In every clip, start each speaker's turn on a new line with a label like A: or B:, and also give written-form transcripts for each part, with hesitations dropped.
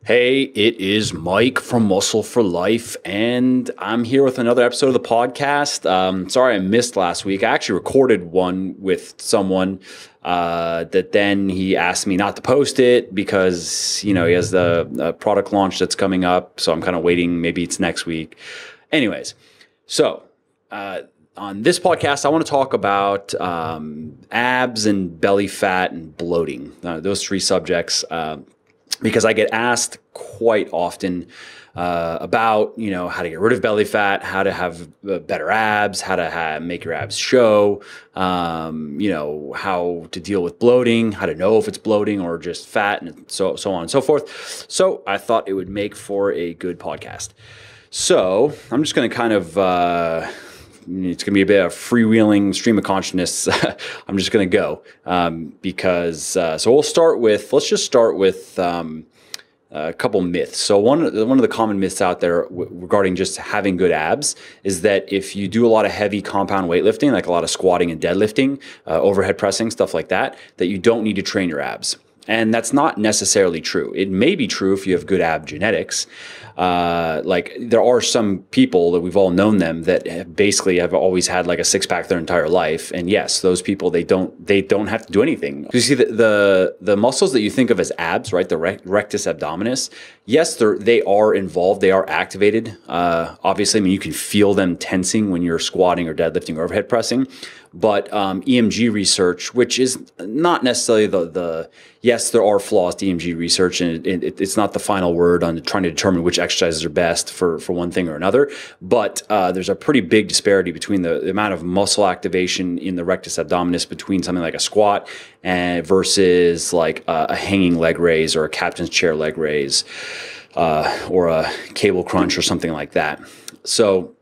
A: Hey, it is Mike from Muscle for Life, and I'm here with another episode of the podcast. Sorry I missed last week. I actually recorded one with someone that then he asked me not to post it because, he has the product launch that's coming up. So I'm kind of waiting. Maybe it's next week. Anyways, so on this podcast, I want to talk about abs and belly fat and bloating, those three subjects. Because I get asked quite often about, how to get rid of belly fat, how to have better abs, how to make your abs show, how to deal with bloating, how to know if it's bloating or just fat, and so on and so forth. So I thought it would make for a good podcast. So I'm just going to kind of it's going to be a bit of freewheeling stream of consciousness. I'm just going to go because so let's just start with a couple myths. So one of the common myths out there regarding just having good abs is that if you do a lot of heavy compound weightlifting, like a lot of squatting and deadlifting, overhead pressing, stuff like that, that you don't need to train your abs. And that's not necessarily true. It may be true if you have good ab genetics. Like there are some people that we've all known them that basically have always had like a six pack their entire life. And yes, those people, they don't have to do anything. You see the muscles that you think of as abs, right? The rectus abdominis. Yes, they are involved. They are activated. Obviously, you can feel them tensing when you're squatting or deadlifting or overhead pressing. But EMG research, which is not necessarily yes, there are flaws to EMG research, and it's not the final word on trying to determine which exercises are best for one thing or another. But there's a pretty big disparity between the amount of muscle activation in the rectus abdominis between something like a squat versus like a hanging leg raise or a captain's chair leg raise or a cable crunch or something like that. So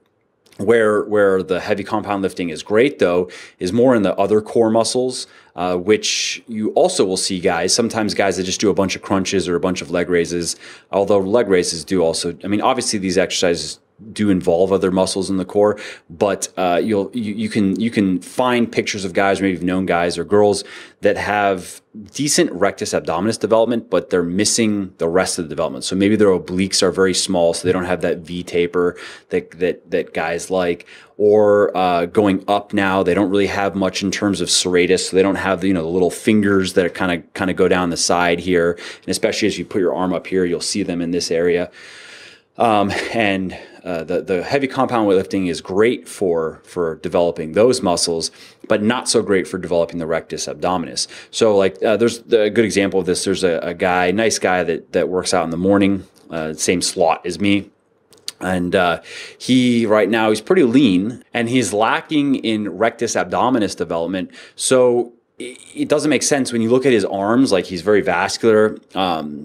A: where the heavy compound lifting is great, though, is more in the other core muscles, which you also will see sometimes guys that just do a bunch of crunches or a bunch of leg raises, although leg raises do also, obviously these exercises do involve other muscles in the core, but you can find pictures of guys, maybe you've known guys or girls that have decent rectus abdominis development, but they're missing the rest of the development. So maybe their obliques are very small, so they don't have that V taper that guys like, or going up now, they don't really have much in terms of serratus, so they don't have the little fingers that are kind of go down the side here, and especially as you put your arm up here, you'll see them in this area. The heavy compound weightlifting is great for developing those muscles, but not so great for developing the rectus abdominis. So there's a good example of this. There's a nice guy that works out in the morning, same slot as me. And right now he's pretty lean and he's lacking in rectus abdominis development. So it doesn't make sense when you look at his arms, like he's very vascular.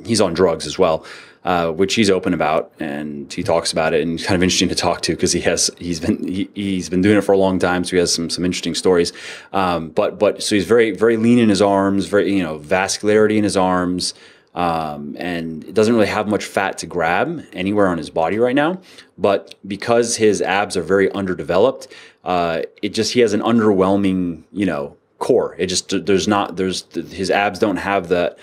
A: He's on drugs as well. Which he's open about, and he talks about it, and it's kind of interesting to talk to because he's been doing it for a long time, so he has some interesting stories. But so he's very very lean in his arms, very vascularity in his arms, and it doesn't really have much fat to grab anywhere on his body right now. But because his abs are very underdeveloped, he has an underwhelming core. His abs don't have that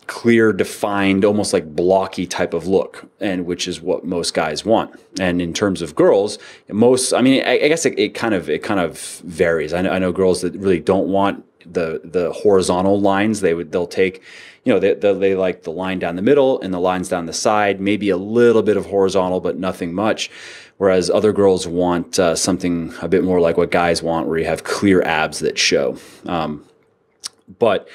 A: clear, defined, almost like blocky type of look, and which is what most guys want. And in terms of girls, I guess it kind of varies. I know girls that really don't want the horizontal lines. They'll take, they like the line down the middle and the lines down the side, maybe a little bit of horizontal, but nothing much. Whereas other girls want something a bit more like what guys want, where you have clear abs that show. But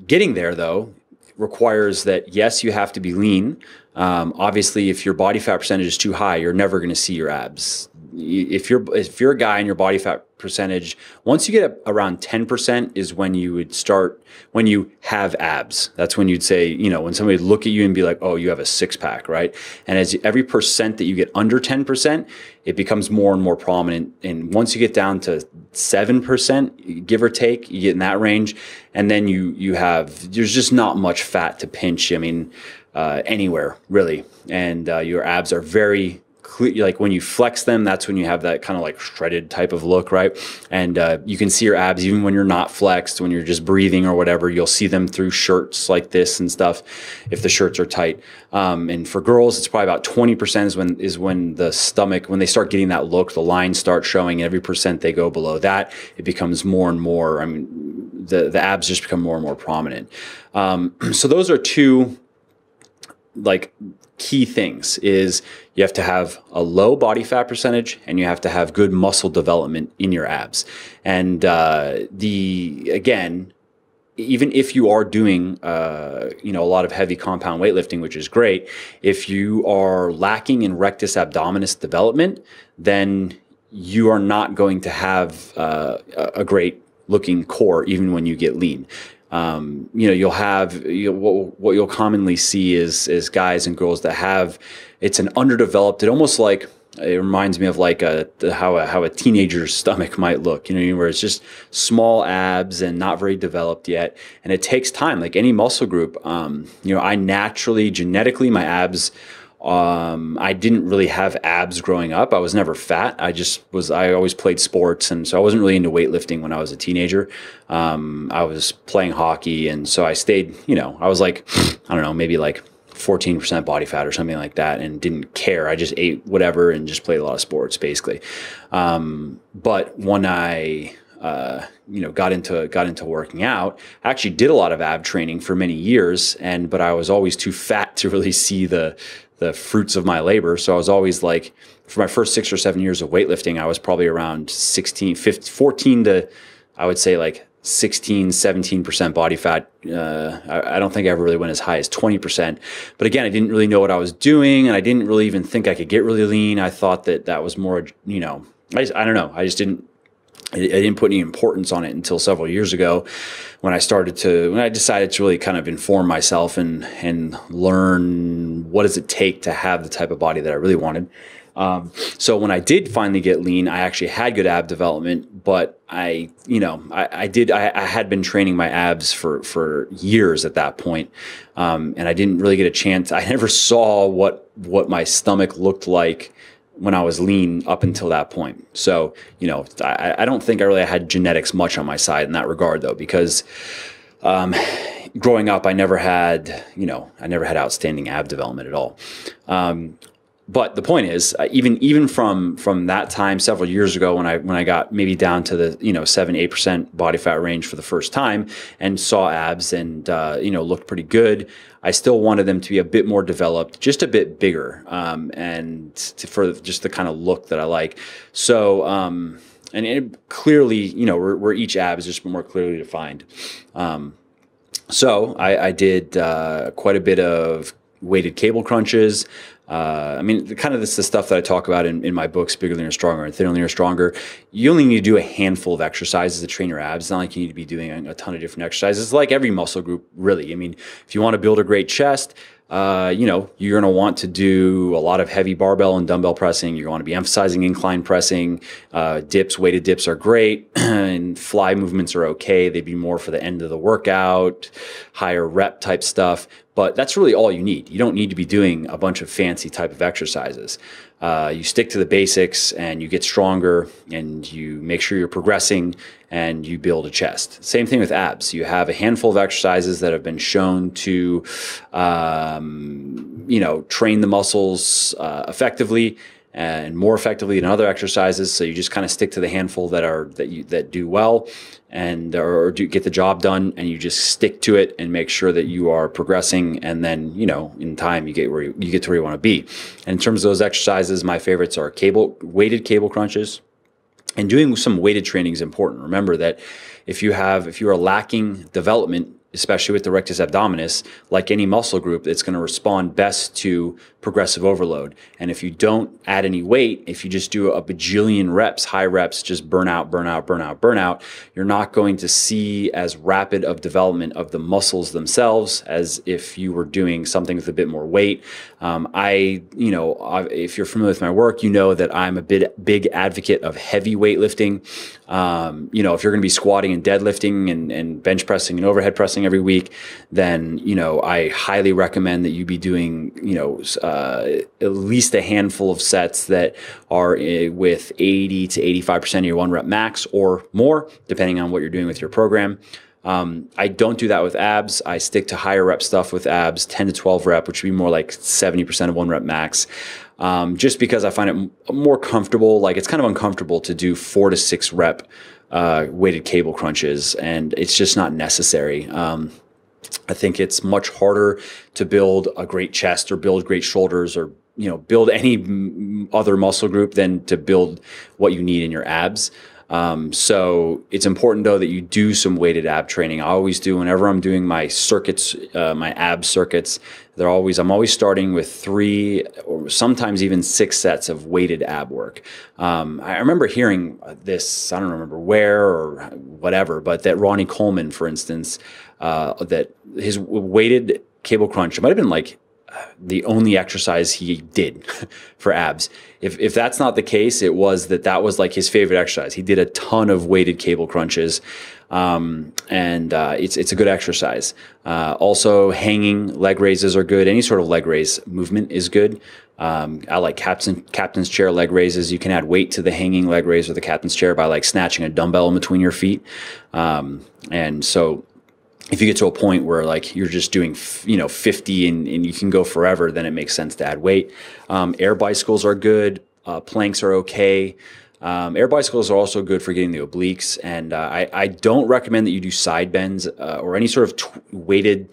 A: getting there, though, requires that, yes, you have to be lean. Obviously, if your body fat percentage is too high, you're never going to see your abs. If you're a guy and your body fat percentage, once you get around 10% is when you would start, when you have abs. That's when you'd say, when somebody would look at you and be like, oh, you have a six pack, right? And as every percent that you get under 10%, it becomes more and more prominent. And once you get down to 7%, give or take, you get in that range. And then there's just not much fat to pinch. Anywhere really. And your abs are very like when you flex them, that's when you have that kind of like shredded type of look, right? And you can see your abs even when you're not flexed, when you're just breathing or whatever. You'll see them through shirts like this and stuff if the shirts are tight. And for girls, it's probably about 20% is when the stomach, when they start getting that look, the lines start showing. Every percent they go below that, it becomes more and more. I mean, the abs just become more and more prominent. So those are two like key things. Is you have to have a low body fat percentage and you have to have good muscle development in your abs. And again, even if you are doing a lot of heavy compound weightlifting, which is great, if you are lacking in rectus abdominis development, then you are not going to have a great looking core even when you get lean. You'll have what you'll commonly see is guys and girls that have, it's an underdeveloped, it reminds me of like how a teenager's stomach might look, where it's just small abs and not very developed yet. And it takes time, like any muscle group. I naturally, genetically, my abs, I didn't really have abs growing up. I was never fat. I always played sports. And so I wasn't really into weightlifting when I was a teenager. I was playing hockey. And so I stayed, I was like, I don't know, maybe like 14% body fat or something like that, and didn't care. I just ate whatever and just played a lot of sports basically. But when I, got into working out, I actually did a lot of ab training for many years. but I was always too fat to really see the fruits of my labor. So I was always like, for my first 6 or 7 years of weightlifting, I was probably around 14 to, I would say like 16, 17% body fat. I don't think I ever really went as high as 20%. But again, I didn't really know what I was doing, and I didn't really even think I could get really lean. I thought that was more, I don't know. I didn't put any importance on it until several years ago when I decided to really kind of inform myself and learn what does it take to have the type of body that I really wanted. So when I did finally get lean, I actually had good ab development, but I had been training my abs for years at that point. And I didn't really get a chance. I never saw what my stomach looked like when I was lean up until that point. So, I don't think I really had genetics much on my side in that regard though, because, growing up, I never had outstanding ab development at all. But the point is, even from that time several years ago, when I got maybe down to the 7-8% body fat range for the first time and saw abs and looked pretty good, I still wanted them to be a bit more developed, just a bit bigger, for just the kind of look that I like. So and it clearly, where each ab is just more clearly defined. So I did quite a bit of weighted cable crunches. This is the stuff that I talk about in my books, Bigger, Leaner, Stronger and Thinner, Leaner, Stronger. You only need to do a handful of exercises to train your abs. It's not like you need to be doing a ton of different exercises. It's like every muscle group, really. If you want to build a great chest, you're going to want to do a lot of heavy barbell and dumbbell pressing. You're going to be emphasizing incline pressing. Dips, weighted dips are great. And fly movements are okay. They'd be more for the end of the workout, higher rep type stuff. But that's really all you need. You don't need to be doing a bunch of fancy type of exercises. You stick to the basics and you get stronger and you make sure you're progressing and you build a chest. Same thing with abs. You have a handful of exercises that have been shown to, train the muscles effectively and more effectively than other exercises. So you just kind of stick to the handful that do well and or do get the job done, and you just stick to it and make sure that you are progressing. And then in time you get to where you want to be. And in terms of those exercises, my favorites are weighted cable crunches, and doing some weighted training is important. Remember that if you are lacking development, especially with the rectus abdominis, like any muscle group, it's going to respond best to progressive overload. And if you don't add any weight, if you just do a bajillion reps, high reps, just burn out, you're not going to see as rapid of development of the muscles themselves as if you were doing something with a bit more weight. If you're familiar with my work, you know that I'm a big advocate of heavy weightlifting. If you're going to be squatting and deadlifting and bench pressing and overhead pressing progressing every week, then, I highly recommend that you be doing, at least a handful of sets that are with 80 to 85% of your 1 rep max or more, depending on what you're doing with your program. I don't do that with abs. I stick to higher rep stuff with abs, 10 to 12 rep, which would be more like 70% of 1 rep max. Just because I find it more comfortable. Like, it's kind of uncomfortable to do 4 to 6 rep weighted cable crunches, and it's just not necessary. I think it's much harder to build a great chest or build great shoulders or build any other muscle group than to build what you need in your abs. So it's important though that you do some weighted ab training. I always do whenever I'm doing my circuits, my ab circuits. I'm always starting with 3 or sometimes even 6 sets of weighted ab work. I remember hearing this, I don't remember where or whatever, but that Ronnie Coleman, for instance, that his weighted cable crunch, it might have been like the only exercise he did for abs. If that's not the case, it was that was like his favorite exercise. He did a ton of weighted cable crunches, and it's a good exercise. Also, hanging leg raises are good. Any sort of leg raise movement is good. I like captain's chair leg raises. You can add weight to the hanging leg raise or the captain's chair by like snatching a dumbbell in between your feet. And so if you get to a point where like you're just doing 50 and you can go forever, then it makes sense to add weight. Air bicycles are good. Planks are okay. Air bicycles are also good for getting the obliques. And I don't recommend that you do side bends or any sort of weighted.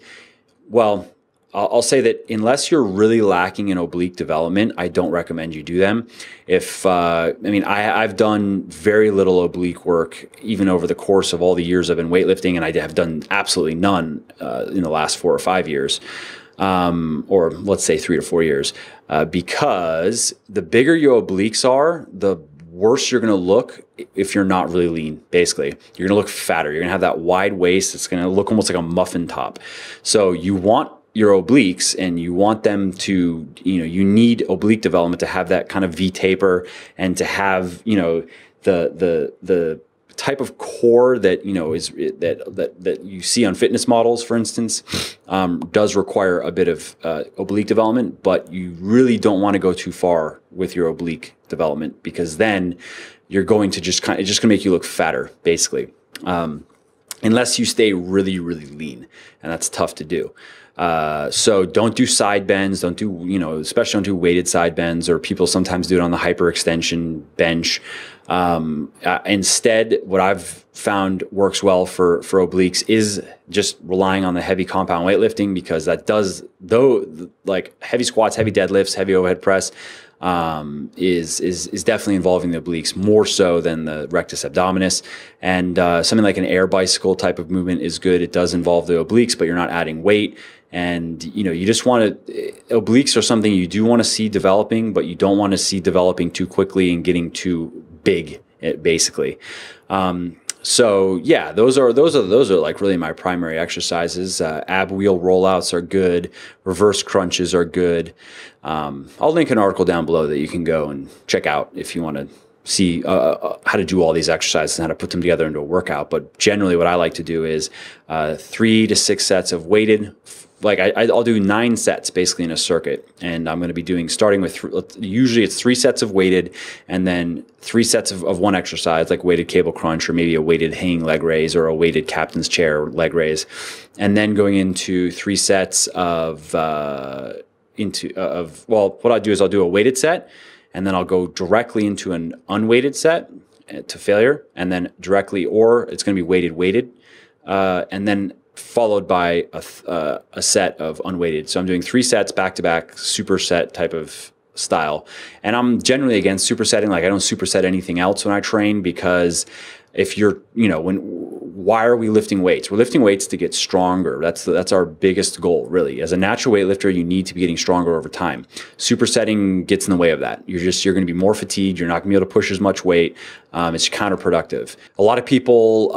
A: Well, I'll say that unless you're really lacking in oblique development, I don't recommend you do them. I've done very little oblique work even over the course of all the years I've been weightlifting, and I have done absolutely none in the last 4 or 5 years, or let's say 3 to 4 years, because the bigger your obliques are, the worse you're going to look if you're not really lean. Basically, you're going to look fatter. You're going to have that wide waist. It's going to look almost like a muffin top. So you want your obliques, and you want them to, you need oblique development to have that kind of V taper and to have, the type of core that, is that you see on fitness models, for instance, does require a bit of oblique development, but you really don't want to go too far with your oblique development, because then you're going to it's just going to make you look fatter, basically. Unless you stay really, really lean, and that's tough to do. So don't do side bends, especially don't do weighted side bends, or people sometimes do it on the hyperextension bench. Instead, what I've found works well for obliques is just relying on the heavy compound weightlifting, because that does, like heavy squats, heavy deadlifts, heavy overhead press, is definitely involving the obliques more so than the rectus abdominis. And something like an air bicycle type of movement is good. It does involve the obliques, but you're not adding weight. And you just want to, obliques are something you do want to see developing, but you don't want to see developing too quickly and getting too big, basically. So yeah, those are like really my primary exercises. Ab wheel rollouts are good. Reverse crunches are good. I'll link an article down below that you can go and check out if you want to see how to do all these exercises and how to put them together into a workout. But generally what I like to do is 3 to 6 sets of weighted. Like I'll do 9 sets basically in a circuit, and I'm going to be starting with usually it's 3 sets of weighted, and then 3 sets of one exercise, like weighted cable crunch, or maybe a weighted hanging leg raise, or a weighted captain's chair leg raise, and then going into 3 sets of what I do is I'll do a weighted set, and then I'll go directly into an unweighted set to failure, and then directly, or it's going to be weighted, and then followed by a set of unweighted. So I'm doing 3 sets back-to-back, superset type of style. And I'm generally against supersetting. Like, I don't superset anything else when I train, because if you're, why are we lifting weights? We're lifting weights to get stronger. That's our biggest goal, really. As a natural weightlifter, you need to be getting stronger over time. Supersetting gets in the way of that. You're going to be more fatigued. You're not going to be able to push as much weight. It's counterproductive. A lot of people,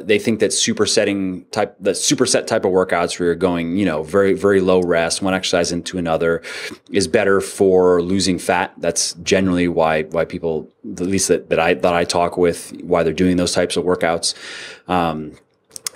A: they think that superset type of workouts where you're going, very, very low rest, one exercise into another, is better for losing fat. That's generally why people, at least that I talk with, why they're doing those types of workouts.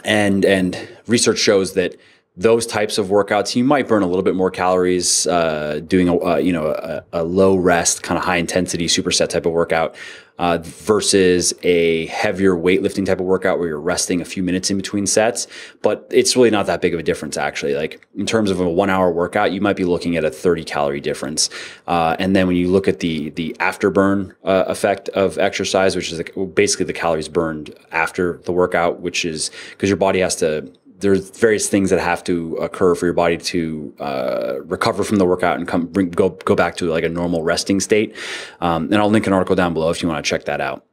A: And research shows that those types of workouts, you might burn a little bit more calories doing a low rest, kind of high intensity superset type of workout versus a heavier weightlifting type of workout where you're resting a few minutes in between sets. But it's really not that big of a difference, actually. Like in terms of a 1 hour workout, you might be looking at a 30 calorie difference. And then when you look at the afterburn effect of exercise, which is basically the calories burned after the workout, which is because your body has to, there's various things that have to occur for your body to recover from the workout and go back to like a normal resting state. And I'll link an article down below if you want to check that out.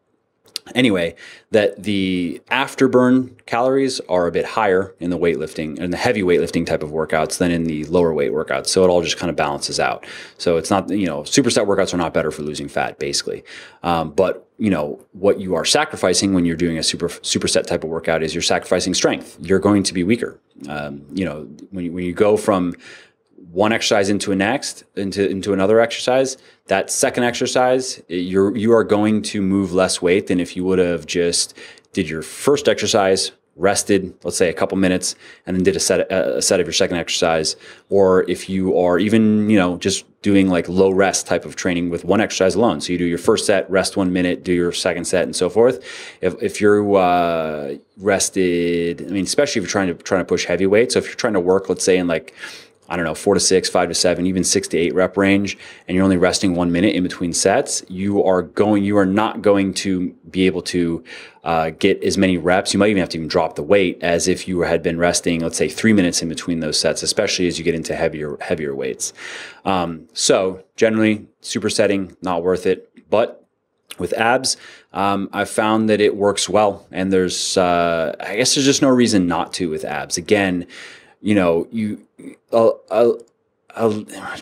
A: Anyway, that the afterburn calories are a bit higher in the weightlifting and the heavy weightlifting type of workouts than in the lower weight workouts. So it all just kind of balances out. So it's not, superset workouts are not better for losing fat, basically. But what you are sacrificing when you're doing a superset type of workout is you're sacrificing strength. You're going to be weaker. When you go from one exercise into another exercise, that second exercise, you are going to move less weight than if you would have just did your first exercise, rested, let's say a couple minutes, and then did a set of your second exercise. Or if you are even, just doing like low rest type of training with one exercise alone. So you do your first set, rest 1 minute, do your second set, and so forth. If you're rested, especially if you're trying to push heavy weight. So if you're trying to work, let's say in 4 to 6, 5 to 7, even 6 to 8 rep range, and you're only resting 1 minute in between sets, you are not going to be able to get as many reps. You might even have to drop the weight as if you had been resting, let's say 3 minutes in between those sets, especially as you get into heavier weights. So generally, supersetting, not worth it. But with abs, I've found that it works well, and there's just no reason not to with abs. Again,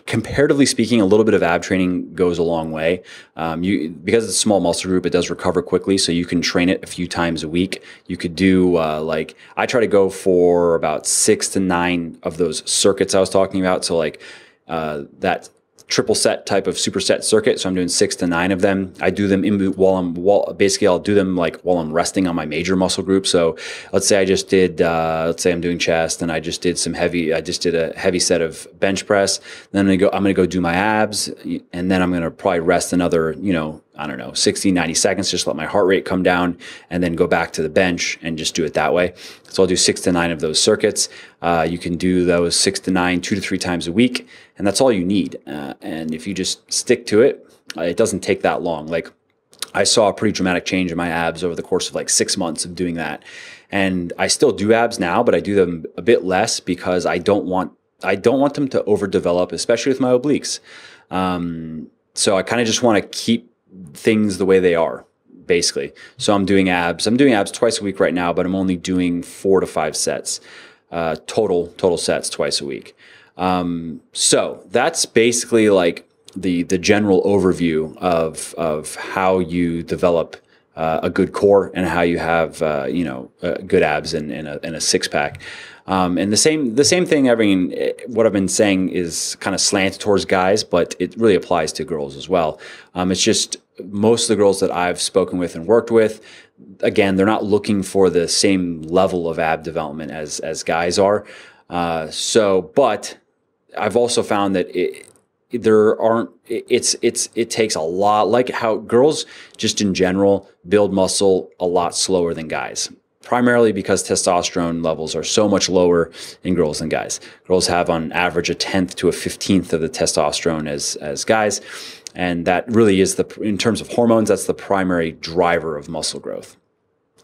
A: comparatively speaking, a little bit of ab training goes a long way. Because it's a small muscle group, it does recover quickly, so you can train it a few times a week. You could do I try to go for about 6 to 9 of those circuits I was talking about. So that triple set type of superset circuit. So I'm doing 6 to 9 of them. I do them I'll do them while I'm resting on my major muscle group. So let's say I just did, let's say I'm doing chest and I just did a heavy set of bench press. Then I'm going to go do my abs, and then I'm going to probably rest another, 60, 90 seconds, just let my heart rate come down, and then go back to the bench and just do it that way. So I'll do 6 to 9 of those circuits. You can do those 6 to 9, 2 to 3 times a week, and that's all you need. And if you just stick to it, it doesn't take that long. I saw a pretty dramatic change in my abs over the course of 6 months of doing that. And I still do abs now, but I do them a bit less because I don't want them to overdevelop, especially with my obliques. So I kind of just want to keep things the way they are, basically. So I'm doing abs twice a week right now, but I'm only doing 4 to 5 sets, total sets twice a week. So that's basically the general overview of how you develop a good core and how you have good abs and a six pack. And the same thing. What I've been saying is kind of slanted towards guys, but it really applies to girls as well. It's just most of the girls that I've spoken with and worked with, again, they're not looking for the same level of ab development as guys are. But I've also found that it takes a lot, like how girls just in general build muscle a lot slower than guys. Primarily because testosterone levels are so much lower in girls than guys. Girls have on average a 10th to a 15th of the testosterone as guys. And that really is in terms of hormones, that's the primary driver of muscle growth.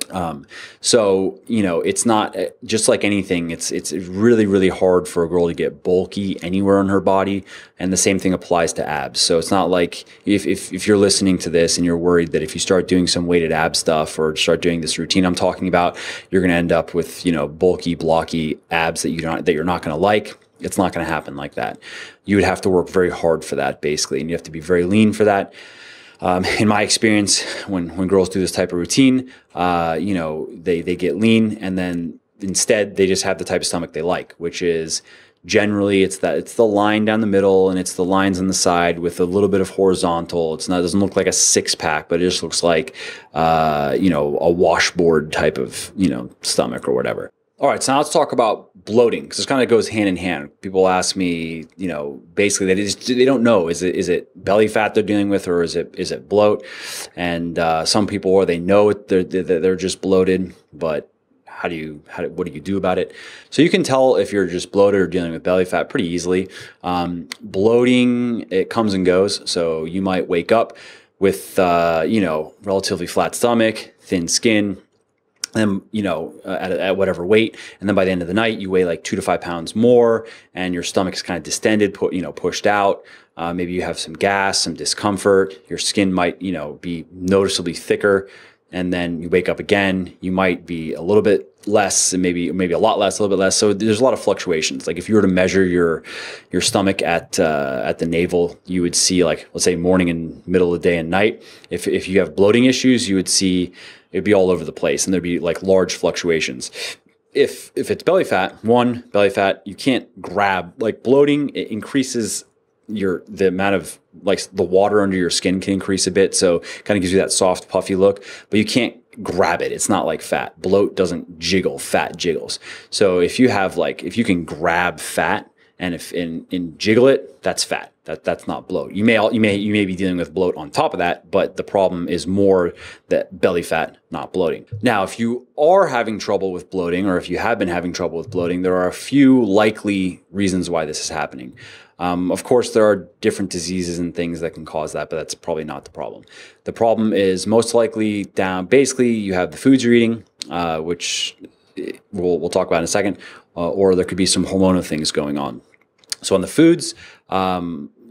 A: It's not just like anything. It's really, really hard for a girl to get bulky anywhere on her body. And the same thing applies to abs. So it's not like if you're listening to this and you're worried that if you start doing some weighted ab stuff or start doing this routine I'm talking about, you're going to end up with, bulky, blocky abs that you're not going to like. It's not going to happen like that. You would have to work very hard for that, basically. And you have to be very lean for that. In my experience, when girls do this type of routine, they get lean, and then instead they just have the type of stomach they like, which is generally it's the line down the middle and it's the lines on the side with a little bit of horizontal. It doesn't look like a six pack, but it just looks like a washboard type of stomach or whatever. All right, so now let's talk about bloating, because this kind of goes hand in hand. People ask me, basically they don't know, is it belly fat they're dealing with, or is it bloat? And some people, or they know they're just bloated, but what do you do about it? So you can tell if you're just bloated or dealing with belly fat pretty easily. Bloating, it comes and goes. So you might wake up with relatively flat stomach, thin skin, and at whatever weight, and then by the end of the night you weigh like 2 to 5 pounds more, and your stomach is kind of distended, pushed out. Maybe you have some gas, some discomfort. Your skin might be noticeably thicker, and then you wake up again. You might be a little bit less, and maybe a lot less, a little bit less. So there's a lot of fluctuations. Like if you were to measure your stomach at the navel, you would see, like, let's say morning and middle of the day and night. If you have bloating issues, you would see it'd be all over the place, and there'd be like large fluctuations. If it's belly fat, belly fat, you can't grab. Like bloating, it increases the amount of, like, the water under your skin can increase a bit, so it kind of gives you that soft, puffy look, but you can't grab it. It's not like fat. Bloat doesn't jiggle, fat jiggles. So if you can grab fat and jiggle it, that's fat. That's not bloat. You may be dealing with bloat on top of that, but the problem is more that belly fat, not bloating. Now, if you are having trouble with bloating, or if you have been having trouble with bloating, there are a few likely reasons why this is happening. Of course, there are different diseases and things that can cause that, but that's probably not the problem. The problem is most likely basically you have the foods you're eating, which we'll talk about in a second, or there could be some hormonal things going on. So on the foods, a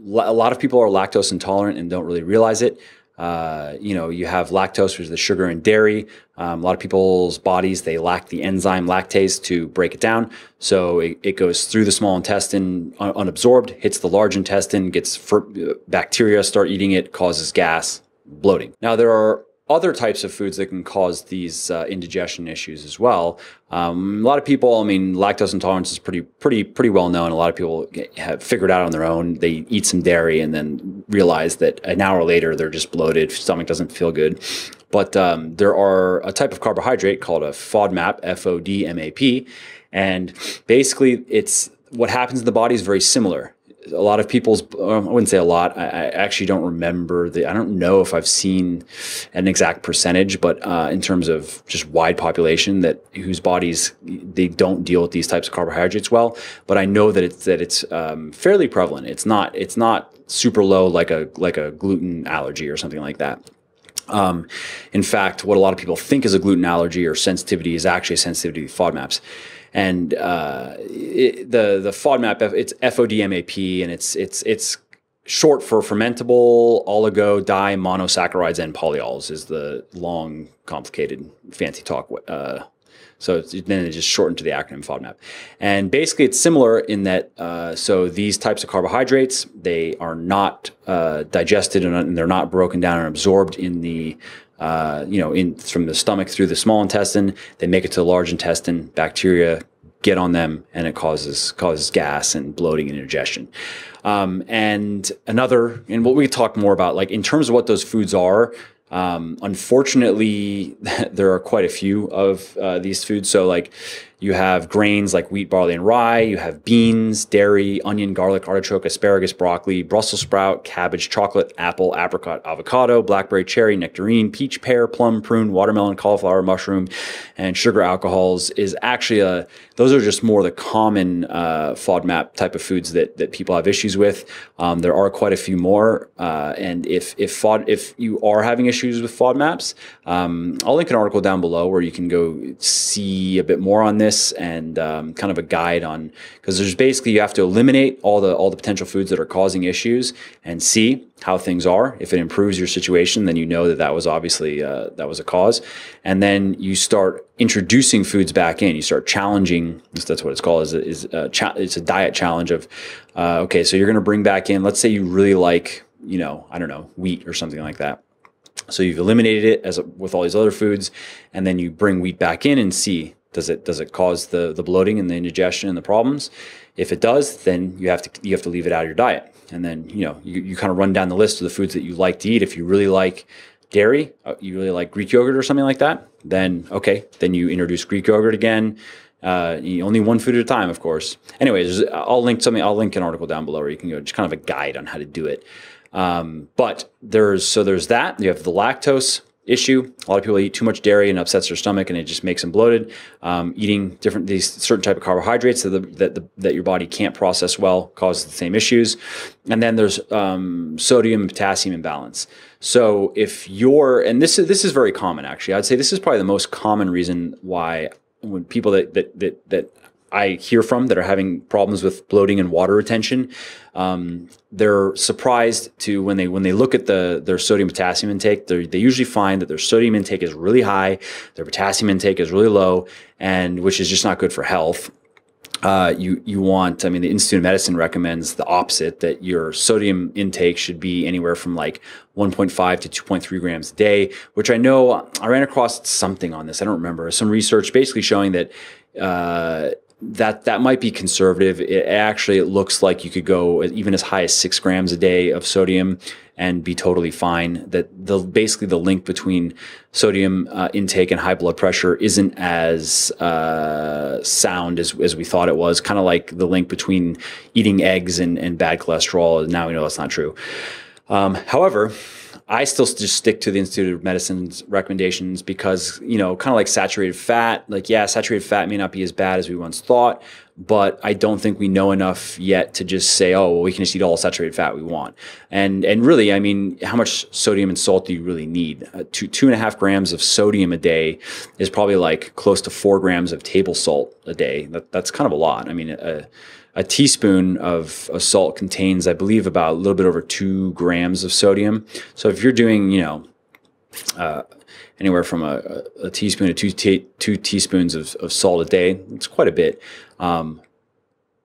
A: lot of people are lactose intolerant and don't really realize it. You have lactose, which is the sugar in dairy. A lot of people's bodies, they lack the enzyme lactase to break it down. So it goes through the small intestine unabsorbed, hits the large intestine, bacteria start eating it, causes gas, bloating. Now, there are other types of foods that can cause these indigestion issues as well. A lot of people, lactose intolerance is pretty well known. A lot of people have figured out on their own. They eat some dairy and then realize that an hour later they're just bloated, stomach doesn't feel good. But there are a type of carbohydrate called a FODMAP, FODMAP, and basically what happens in the body is very similar. A lot of people's, I wouldn't say a lot, I actually don't remember I don't know if I've seen an exact percentage, but in terms of just wide population whose bodies, they don't deal with these types of carbohydrates well, but I know that it's fairly prevalent. It's not super low like a gluten allergy or something like that. In fact, what a lot of people think is a gluten allergy or sensitivity is actually a sensitivity to FODMAPs. And the FODMAP, it's FODMAP, and it's short for fermentable oligo monosaccharides and polyols, is the long, complicated, fancy talk. Then it just shortened to the acronym FODMAP. And basically it's similar in that, so these types of carbohydrates, they are not digested and they're not broken down and absorbed in the from the stomach through the small intestine. They make it to the large intestine, bacteria get on them, and it causes gas and bloating and indigestion. And what we talk more about, like in terms of what those foods are, unfortunately, there are quite a few of these foods. So like you have grains like wheat, barley, and rye. You have beans, dairy, onion, garlic, artichoke, asparagus, broccoli, Brussels sprout, cabbage, chocolate, apple, apricot, avocado, blackberry, cherry, nectarine, peach, pear, plum, prune, watermelon, cauliflower, mushroom, and sugar alcohols is actually those are just more the common FODMAP type of foods that people have issues with. There are quite a few more. And if you are having issues with FODMAPs, I'll link an article down below where you can go see a bit more on this and kind of a guide on, because there's basically, you have to eliminate all the potential foods that are causing issues and see how things are. If it improves your situation, then you know that was obviously that was a cause. And then you start introducing foods back in. You start challenging. That's what it's called. It's a diet challenge of okay, so you're going to bring back in. Let's say you really like wheat or something like that. So you've eliminated it with all these other foods, and then you bring wheat back in and see. Does it cause the bloating and the indigestion and the problems? If it does, then you have to leave it out of your diet. And then you kind of run down the list of the foods that you like to eat. If you really like dairy, you really like Greek yogurt or something like that, then okay, then you introduce Greek yogurt again. Only one food at a time, of course. Anyways, I'll link an article down below where you can go, just kind of a guide on how to do it. But there's that. You have the lactose issue. A lot of people eat too much dairy and upsets their stomach, and it just makes them bloated. Eating these certain type of carbohydrates that your body can't process well causes the same issues. And then there's sodium and potassium imbalance. So if and this is very common, actually. I'd say this is probably the most common reason why when people that I hear from that are having problems with bloating and water retention, they're surprised to when they look at their sodium potassium intake. They usually find that their sodium intake is really high, their potassium intake is really low, and which is just not good for health. You want, the Institute of Medicine recommends the opposite, that your sodium intake should be anywhere from like 1.5 to 2.3 grams a day, which I know I ran across something on this. I don't remember, some research basically showing that, that might be conservative. It looks like you could go even as high as 6 grams a day of sodium and be totally fine. That basically the link between sodium intake and high blood pressure isn't as sound as we thought it was. Kind of like the link between eating eggs and bad cholesterol. Now we know that's not true. However, I still just stick to the Institute of Medicine's recommendations because, kind of like saturated fat, saturated fat may not be as bad as we once thought, but I don't think we know enough yet to just say, oh, well, we can just eat all saturated fat we want. And really, how much sodium and salt do you really need? 2.5 grams of sodium a day is probably like close to 4 grams of table salt a day. That's kind of a lot. A teaspoon of salt contains, I believe, about a little bit over 2 grams of sodium. So if you're doing, anywhere from a teaspoon to two teaspoons of salt a day, it's quite a bit.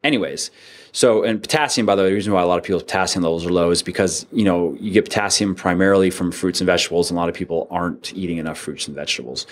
A: Anyways, and potassium, by the way, the reason why a lot of people's potassium levels are low is because, you get potassium primarily from fruits and vegetables, and a lot of people aren't eating enough fruits and vegetables.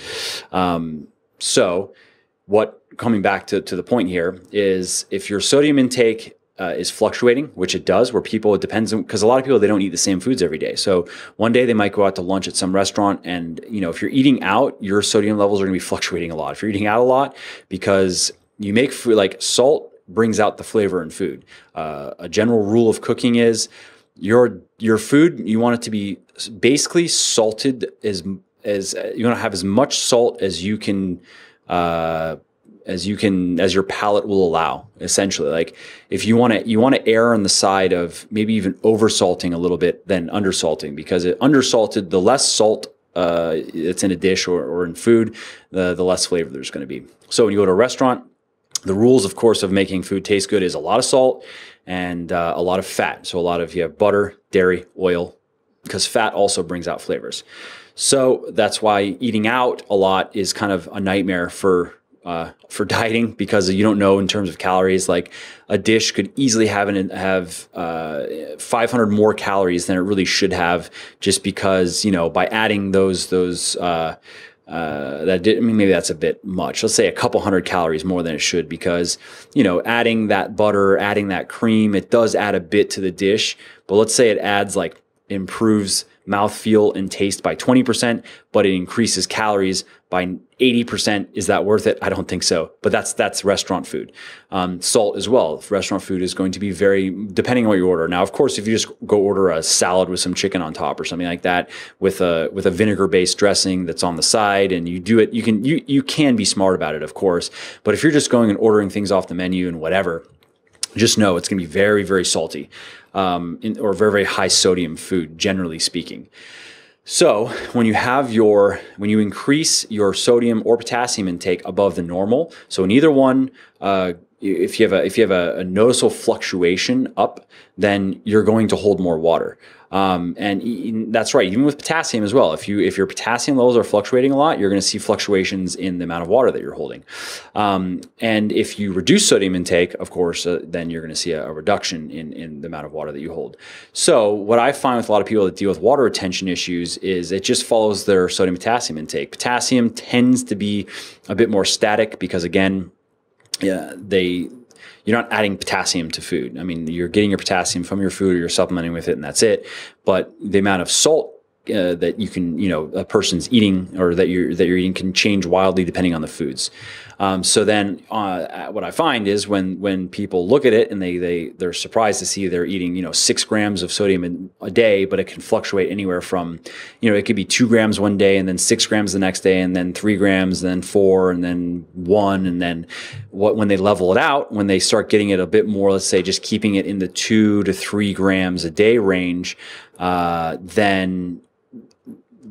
A: Coming back to the point here is if your sodium intake is fluctuating, which it does, it depends on, because a lot of people, they don't eat the same foods every day. So one day they might go out to lunch at some restaurant, and if you're eating out, your sodium levels are going to be fluctuating a lot. If you're eating out a lot, because you make food, like salt brings out the flavor in food. A general rule of cooking is your food, you want it to be basically salted as you want to have as much salt as you can, as your palate will allow. Essentially, like if you want to err on the side of maybe even oversalting a little bit than undersalting, because undersalted, the less salt it's in a dish or in food, the less flavor there's going to be. So when you go to a restaurant, the rules, of course, of making food taste good is a lot of salt and a lot of fat. So you have butter, dairy, oil, because fat also brings out flavors. So that's why eating out a lot is kind of a nightmare for dieting, because you don't know in terms of calories. Like a dish could easily have 500 more calories than it really should have, just because, by adding maybe that's a bit much. Let's say a couple hundred calories more than it should, because, adding that butter, adding that cream, it does add a bit to the dish. But let's say it improves mouthfeel and taste by 20%, but it increases calories by 80%. Is that worth it? I don't think so. But that's restaurant food. Salt as well. Restaurant food is going to be depending on what you order. Now, of course, if you just go order a salad with some chicken on top or something like that, with a vinegar-based dressing that's on the side, and you do it, you can be smart about it, of course. But if you're just going and ordering things off the menu and whatever, just know it's going to be very, very salty, or very, very high sodium food, generally speaking. So when you increase your sodium or potassium intake above the normal, so in either one, if you have a noticeable fluctuation up, then you're going to hold more water. And that's right, even with potassium as well. If your potassium levels are fluctuating a lot, you're going to see fluctuations in the amount of water that you're holding. And if you reduce sodium intake, of course, then you're going to see a reduction in the amount of water that you hold. So what I find with a lot of people that deal with water retention issues is it just follows their sodium potassium intake. Potassium tends to be a bit more static because, again, you're not adding potassium to food. You're getting your potassium from your food, or you're supplementing with it, and that's it. But the amount of salt that you can, a person's eating or that you're eating can change wildly depending on the foods. So then what I find is when people look at it and they're surprised to see they're eating, 6 grams of sodium a day, but it can fluctuate anywhere from, it could be 2 grams one day and then 6 grams the next day and then 3 grams, and then 4 and then 1. And then when they level it out, when they start getting it a bit more, let's say just keeping it in the 2 to 3 grams a day range, then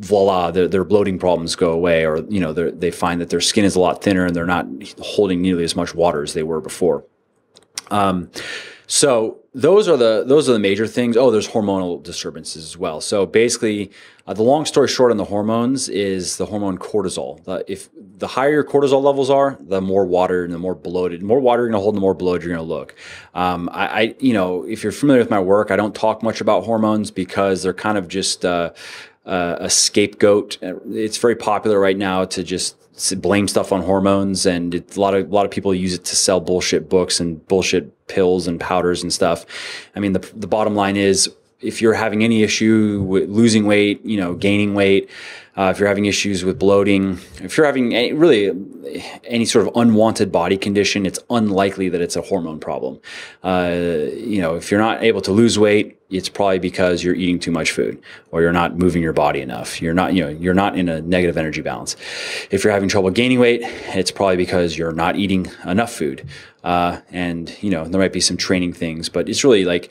A: voila, their bloating problems go away, or they find that their skin is a lot thinner and they're not holding nearly as much water as they were before. So those are the major things. Oh, there's hormonal disturbances as well. So basically, the long story short on the hormones is the hormone cortisol. If the higher your cortisol levels are, the more water and the more bloated. The more water you're going to hold, the more bloated you're going to look. If you're familiar with my work, I don't talk much about hormones because they're kind of just a scapegoat. It's very popular right now to just blame stuff on hormones, and a lot of people use it to sell bullshit books and bullshit pills and powders and stuff. I mean, the bottom line is, if you're having any issue with losing weight, gaining weight, if you're having issues with bloating, if you're having any sort of unwanted body condition, it's unlikely that it's a hormone problem. If you're not able to lose weight, it's probably because you're eating too much food, or you're not moving your body enough. You're not in a negative energy balance. If you're having trouble gaining weight, it's probably because you're not eating enough food. And there might be some training things, but it's really like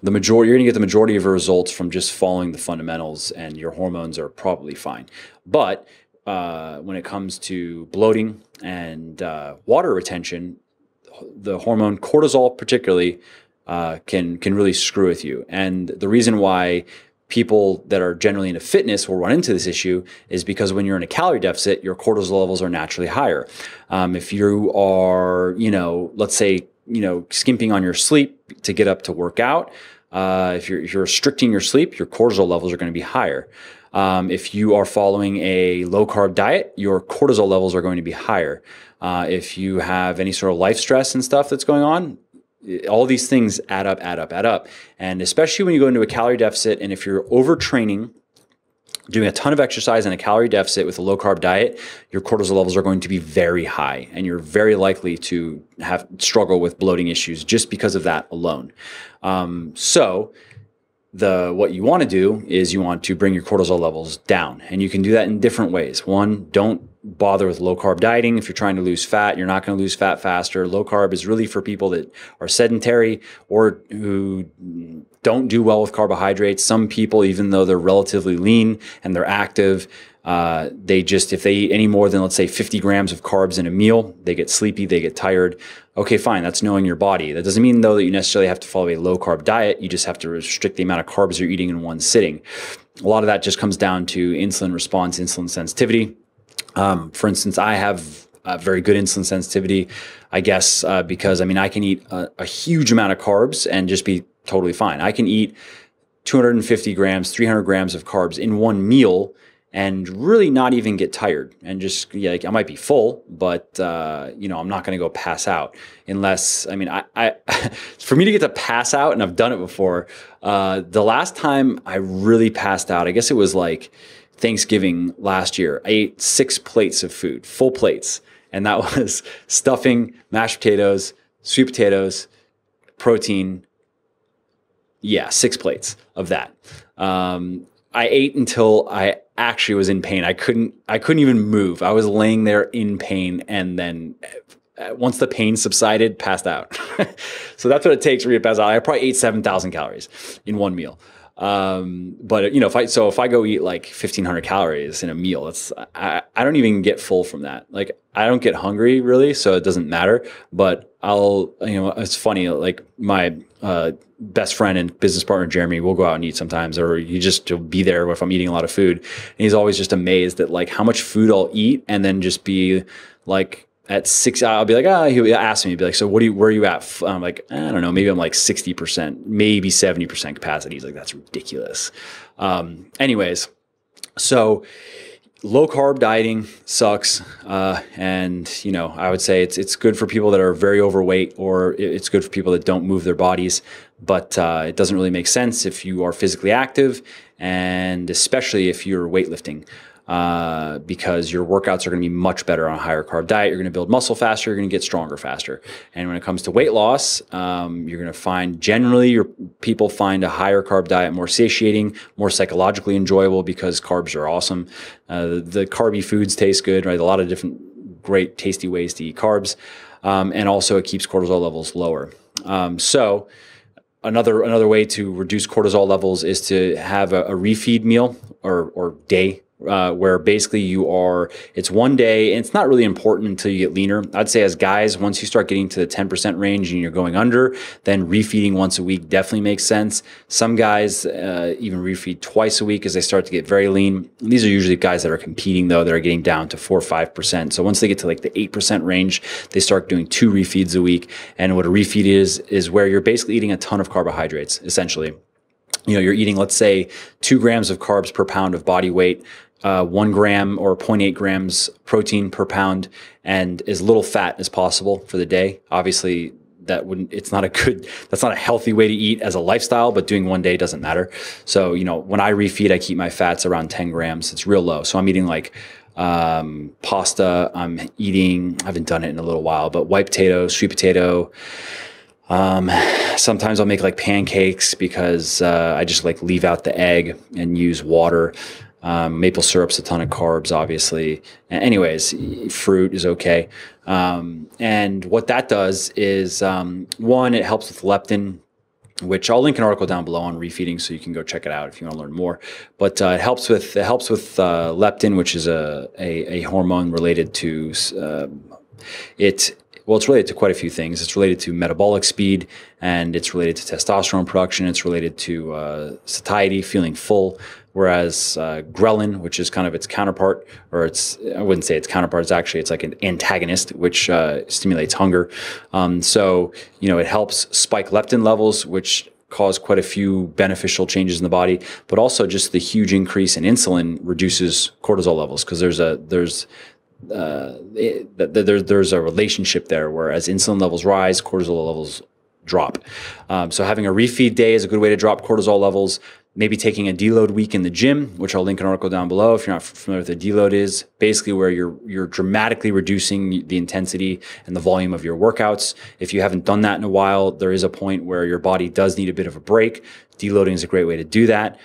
A: you're going to get the majority of your results from just following the fundamentals, and your hormones are probably fine. But when it comes to bloating and water retention, the hormone cortisol particularly can really screw with you. And the reason why people that are generally into fitness will run into this issue is because when you're in a calorie deficit, your cortisol levels are naturally higher. If you are, let's say, skimping on your sleep to get up to work out, if you're restricting your sleep, your cortisol levels are going to be higher. If you are following a low carb diet, your cortisol levels are going to be higher. If you have any sort of life stress and stuff that's going on, all these things add up. And especially when you go into a calorie deficit, and if you're overtraining, doing a ton of exercise in a calorie deficit with a low carb diet, your cortisol levels are going to be very high, and you're very likely to struggle with bloating issues just because of that alone. So what you want to do is you want to bring your cortisol levels down, and you can do that in different ways. One, don't bother with low carb dieting. If you're trying to lose fat, you're not going to lose fat faster. Low carb is really for people that are sedentary or who don't do well with carbohydrates. Some people, even though they're relatively lean and they're active, if they eat any more than, let's say, 50 grams of carbs in a meal, they get sleepy, they get tired. Okay, fine. That's knowing your body. That doesn't mean, though, that you necessarily have to follow a low carb diet. You just have to restrict the amount of carbs you're eating in one sitting. A lot of that just comes down to insulin response, insulin sensitivity. For instance, I have a very good insulin sensitivity, I guess, because I can eat a huge amount of carbs and just be totally fine. I can eat 250 grams, 300 grams of carbs in one meal and really not even get tired, and just I might be full, but I'm not going to go pass out unless for me to get to pass out, and I've done it before. The last time I really passed out, I guess it was like Thanksgiving last year. I ate 6 plates of food, full plates, and that was stuffing, mashed potatoes, sweet potatoes, protein. Yeah, 6 plates of that. I ate until I actually was in pain. I couldn't even move. I was laying there in pain, and then once the pain subsided, passed out. So that's what it takes for me to pass out. I probably ate 7,000 calories in one meal. But if I go eat like 1,500 calories in a meal, I don't even get full from that. Like, I don't get hungry really, so it doesn't matter. But it's funny. Like, my best friend and business partner Jeremy, we'll go out and eat sometimes, or he'll be there if I'm eating a lot of food, and he's always just amazed at like how much food I'll eat, and then just be like, at 6, I'll be like, he'll ask me, he'll be like, so where are you at? I'm like, I don't know, maybe I'm like 60%, maybe 70% capacity. He's like, that's ridiculous. Anyways, so low carb dieting sucks. And, you know, I would say it's good for people that are very overweight, or it's good for people that don't move their bodies. But it doesn't really make sense if you are physically active, and especially if you're weightlifting. Because your workouts are going to be much better on a higher carb diet. You're going to build muscle faster. You're going to get stronger faster. And when it comes to weight loss, you're going to find generally people find a higher carb diet more satiating, more psychologically enjoyable, because carbs are awesome. The carby foods taste good, right? A lot of different great tasty ways to eat carbs. And also it keeps cortisol levels lower. So another way to reduce cortisol levels is to have a refeed meal or day, where basically it's one day, and it's not really important until you get leaner. I'd say as guys, once you start getting to the 10% range and you're going under, then refeeding once a week definitely makes sense. Some guys even refeed twice a week as they start to get very lean. These are usually guys that are competing, though, that are getting down to 4 or 5%. So once they get to like the 8% range, they start doing 2 refeeds a week. And what a refeed is where you're basically eating a ton of carbohydrates, essentially. You know, you're eating, let's say, 2 grams of carbs per pound of body weight, 1 gram or 0.8 grams protein per pound, and as little fat as possible for the day. Obviously, that's not a healthy way to eat as a lifestyle, but doing one day doesn't matter. So, you know, when I refeed, I keep my fats around 10 grams. It's real low. So I'm eating like pasta. I haven't done it in a little while, but white potato, sweet potato. Sometimes I'll make like pancakes because I just like leave out the egg and use water. Maple syrup's a ton of carbs, obviously. Anyways, fruit is okay. And what that does is, one, it helps with leptin, which I'll link an article down below on refeeding, so you can go check it out if you want to learn more. But it helps with leptin, which is a hormone related to it's related to quite a few things. It's related to metabolic speed, and it's related to testosterone production. It's related to satiety, feeling full. Whereas ghrelin, which is kind of its counterpart, or I wouldn't say its counterpart, it's like an antagonist, which stimulates hunger. So, you know, it helps spike leptin levels, which cause quite a few beneficial changes in the body, but also just the huge increase in insulin reduces cortisol levels, because there's a relationship there, where as insulin levels rise, cortisol levels drop. So having a refeed day is a good way to drop cortisol levels. Maybe taking a deload week in the gym, which I'll link an article down below if you're not familiar with what a deload is. Basically where you're dramatically reducing the intensity and the volume of your workouts. If you haven't done that in a while, there is a point where your body does need a bit of a break. Deloading is a great way to do that.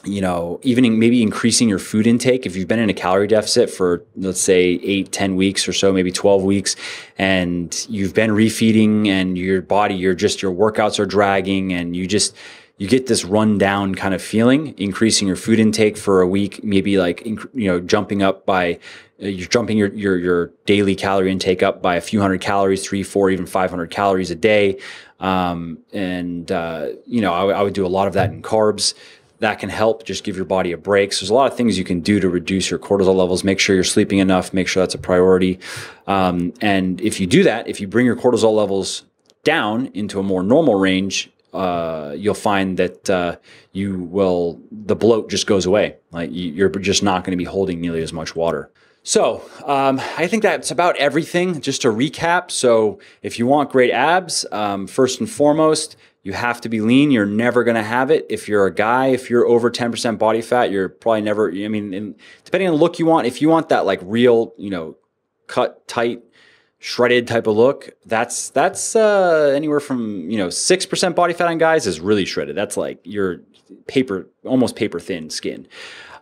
A: You know, even maybe increasing your food intake. If you've been in a calorie deficit for, let's say, 8-10 weeks or so, maybe 12 weeks, and you've been refeeding, and your workouts are dragging, and you get this run down kind of feeling, increasing your food intake for a week, maybe like, you know, jumping your daily calorie intake up by a few hundred calories, 300, 400, even 500 calories a day. You know, I would do a lot of that in carbs. That can help just give your body a break. So there's a lot of things you can do to reduce your cortisol levels. Make sure you're sleeping enough. Make sure that's a priority. And if you do that, if you bring your cortisol levels down into a more normal range, you'll find that the bloat just goes away. Like you're just not going to be holding nearly as much water. So I think that's about everything. Just to recap, so if you want great abs, first and foremost, you have to be lean. You're never going to have it. If you're a guy, if you're over 10% body fat, you're probably never, I mean, depending on the look you want, if you want that like real, you know, cut, tight, shredded type of look, that's anywhere from, you know, 6% body fat on guys is really shredded. That's like your almost paper thin skin.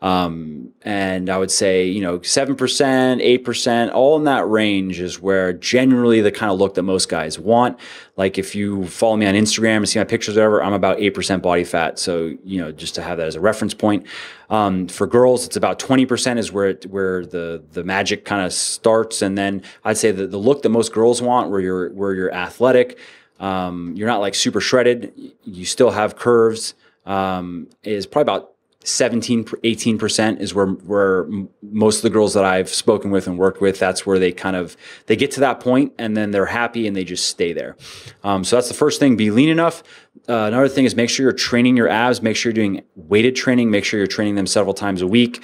A: And I would say, you know, 7%, 8%, all in that range is where generally the kind of look that most guys want. Like if you follow me on Instagram and see my pictures or whatever, I'm about 8% body fat. So, you know, just to have that as a reference point. For girls, it's about 20% is where the magic kind of starts. And then I'd say that the look that most girls want, where you're athletic, you're not like super shredded, you still have curves, is probably about 17, 18% is where most of the girls that I've spoken with and worked with, that's where they get to that point and then they're happy and they just stay there. So that's the first thing, be lean enough. Another thing is make sure you're training your abs, make sure you're doing weighted training, make sure you're training them several times a week.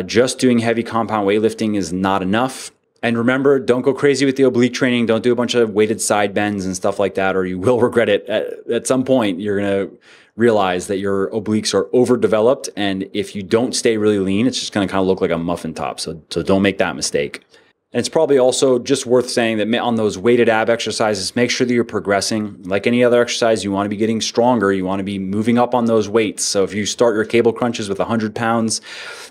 A: Just doing heavy compound weightlifting is not enough. And remember, don't go crazy with the oblique training. Don't do a bunch of weighted side bends and stuff like that, or you will regret it. At some point, you're going to realize that your obliques are overdeveloped. And if you don't stay really lean, it's just going to kind of look like a muffin top. So don't make that mistake. And it's probably also just worth saying that on those weighted ab exercises, make sure that you're progressing. Like any other exercise, you want to be getting stronger. You want to be moving up on those weights. So if you start your cable crunches with 100 pounds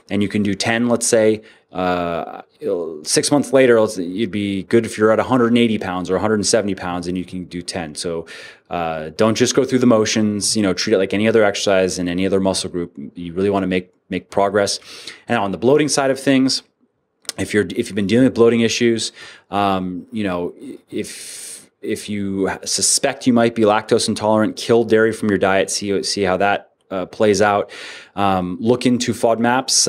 A: and you can do 10, let's say, 6 months later, you'd be good if you're at 180 pounds or 170 pounds and you can do 10. So don't just go through the motions, treat it like any other exercise and any other muscle group. You really want to make progress. And on the bloating side of things, if you've been dealing with bloating issues, if you suspect you might be lactose intolerant, kill dairy from your diet. See how that plays out. Look into FODMAPs.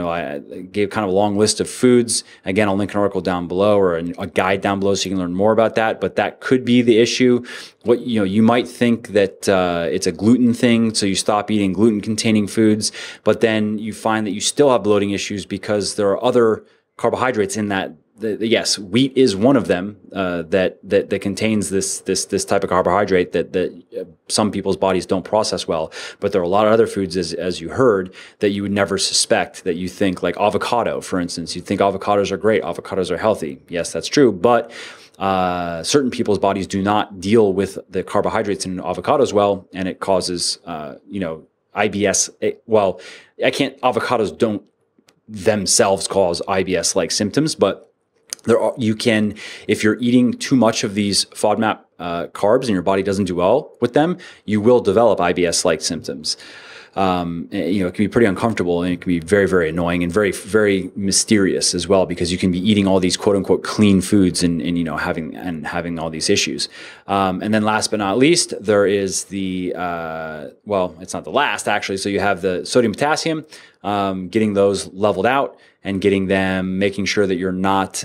A: I gave kind of a long list of foods. Again, I'll link an article down below or a guide down below so you can learn more about that. But that could be the issue. You might think that it's a gluten thing, so you stop eating gluten-containing foods, but then you find that you still have bloating issues because there are other carbohydrates in that. Yes, wheat is one of them that contains this type of carbohydrate that some people's bodies don't process well. But there are a lot of other foods, as you heard, that you would never suspect, that you think, like avocado, for instance. You think avocados are great, avocados are healthy. Yes, that's true, but certain people's bodies do not deal with the carbohydrates in avocados well, and it causes IBS. Avocados don't themselves cause IBS-like symptoms, but if you're eating too much of these FODMAP carbs and your body doesn't do well with them, you will develop IBS-like symptoms. It can be pretty uncomfortable and it can be very, very annoying and very, very mysterious as well, because you can be eating all these quote unquote clean foods and having all these issues. And then last but not least, there is it's not the last actually. So you have the sodium, potassium, getting those leveled out and making sure that you're not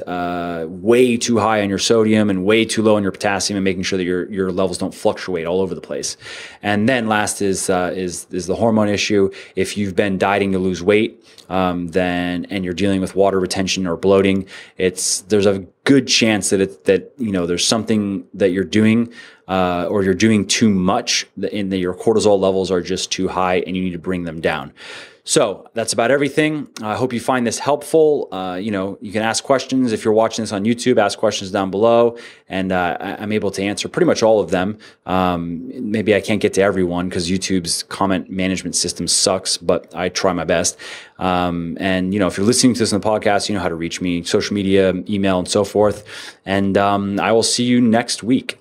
A: way too high on your sodium and way too low on your potassium, and making sure that your levels don't fluctuate all over the place. And then last is the hormone issue. If you've been dieting to lose weight, and you're dealing with water retention or bloating, there's a good chance that there's something that you're doing or you're doing too much, in that your cortisol levels are just too high and you need to bring them down. So that's about everything. I hope you find this helpful. You can ask questions. If you're watching this on YouTube, ask questions down below, and I'm able to answer pretty much all of them. Maybe I can't get to everyone because YouTube's comment management system sucks, but I try my best. If you're listening to this on the podcast, you know how to reach me, social media, email, and so forth. And I will see you next week.